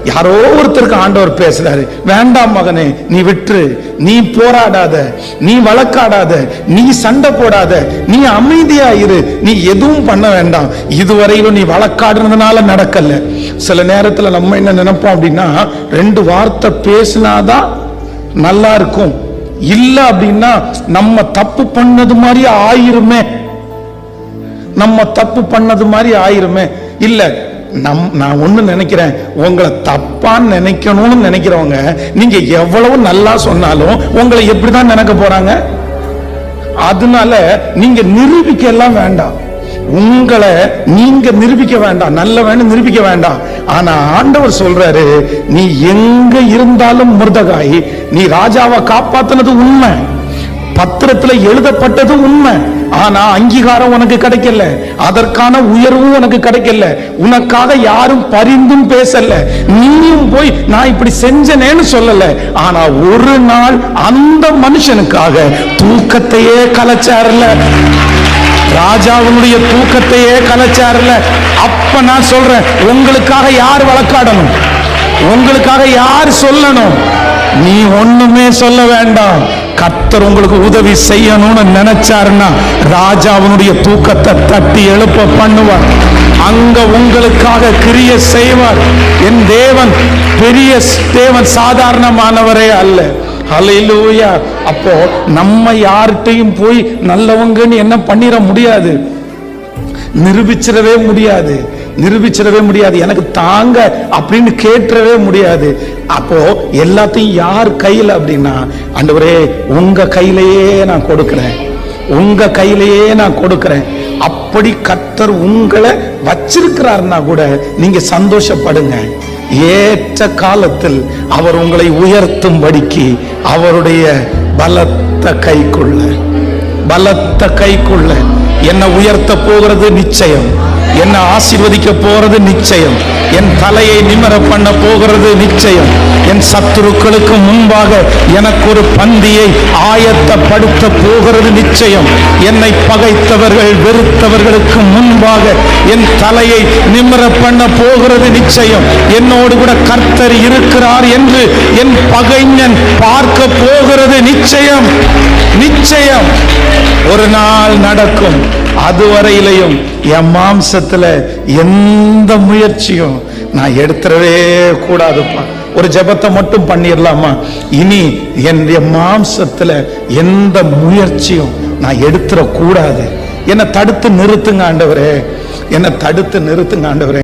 யாரோ ஒருத்தருக்கு ஆண்டவர் பேசுறாரு, வேண்டாம் மகனே, நீ விட்டுரு, நீ போராடாத, நீ வழக்காடாத, நீ சண்டை போடாத, நீ அமைதியா இரு, நீ எதுவும் பண்ண வேண்டாம். இதுவரையிலும் நீ வழக்காடுறதுனால நடக்கல. சில நேரத்துல நம்ம என்ன நினைப்போம் அப்படின்னா, 2 வார்த்தை பேசினாதான் நல்லா இருக்கும், இல்ல அப்படின்னா நம்ம தப்பு பண்ணது மாதிரி ஆயிருமே, நம்ம தப்பு பண்ணது மாதிரி ஆயிருமே. இல்ல, நான் ஒண்ணு நினைக்கிறேன், உங்களை தப்பான்னு நினைக்கணும்னு நினைக்கிறவங்க நீங்க எவ்வளவு நல்லா சொன்னாலும் உங்களை எப்படிதான் நினைக்க போறாங்க. அதனால நீங்க நிரூபிக்க எல்லாம் வேண்டாம், உங்களை நீங்க நிரூபிக்க வேண்டாம், நல்லவன்னு நிரூபிக்க வேண்டாம். ஆனா ஆண்டவர் சொல்றாரு, நீ எங்க இருந்தாலும் முர்தகாய், நீ ராஜாவை காப்பாத்தினது உண்மை, பத்திரத்துல எழுதப்பட்டது உண்மை, ஆனா அங்கீகாரம் உனக்கு கிடைக்கல, அதற்கான உயர்வும் உனக்கு கிடைக்கல, உனக்காக யாரும் பரிந்தும் பேசல, நீயும் போய் நான் இப்படி செஞ்சனேன்னு சொல்லல. ஆனா ஒரு நாள் அந்த மனுஷனுக்காக தூக்கத்தையே கலைச்சார்ல, ராஜாவுடைய தூக்கத்தையே கலைச்சார்ல. அப்ப நான் சொல்றேன், உங்களுக்காக யார் வழக்காடணும், உங்களுக்காக யார் சொல்லணும்? நீ ஒண்ணுமே சொல்ல வேண்டாம். கர்த்தர் உங்களுக்கு உதவி செய்யணும்னு நினைச்சாருன்னா ராஜாவுடைய தூக்கத்தை தட்டி எழுப்ப பண்ணுவார், அங்க உங்களுக்காக கிரியை செய்வார். என் தேவன் பெரிய தேவன், சாதாரணமானவரே அல்ல. ஹல்லேலூயா. அப்போ நம்ம யார்கிட்டையும் போய் நல்லவங்கன்னு என்ன பண்ணிட முடியாது, நிரூபிச்சிடவே முடியாது, நிரூபிச்சிடவே முடியாது, எனக்கு தாங்க அப்படின்னு கேட்டுறவே முடியாது. அப்போ எல்லாத்தையும் யார் கையில அப்படின்னா, ஆண்டவரே உங்க கையிலேயே நான் கொடுக்கிறேன், உங்க கையிலேயே நான் கொடுக்கிறேன். அப்படி கர்த்தர் உங்களை வச்சிருக்கிறார்னா கூட நீங்க சந்தோஷப்படுங்க. ஏற்ற காலத்தில் அவர் உங்களை உயர்த்தும்படிக்கு அவருடைய பலத்த கைக்குள்ள, பலத்த கைக்குள்ள என்ன உயர்த்த போகிறது நிச்சயம், என்ன ஆசீர்வதிக்க போறது நிச்சயம், என் தலையை நிமிர பண்ண போகிறது நிச்சயம், என் சத்துருக்களுக்கு முன்பாக எனக்கு ஒரு பந்தியை ஆயத்தப்படுத்த போகிறது நிச்சயம், என்னை பகைத்தவர்கள் வெறுத்தவர்களுக்கு முன்பாக என் தலையை நிமிர பண்ண போகிறது நிச்சயம், என்னோடு கூட கர்த்தர் இருக்கிறார் என்று என் பகைஞன் பார்க்க போகிறது நிச்சயம், நிச்சயம் ஒரு நாள் நடக்கும். அதுவரையிலையும் என் மாம்சத்துல எந்த முயற்சியும் நான் எடுத்துடவே கூடாதுப்பா. ஒரு ஜெபத்தை மட்டும் பண்ணிடலாமா? இனி என் மாம்சத்துல எந்த முயற்சியும் நான் எடுத்துட கூடாது. என்னை தடுத்து நிறுத்துங்க ஆண்டவரே, என்னை தடுத்து நிறுத்துங்க ஆண்டவரே.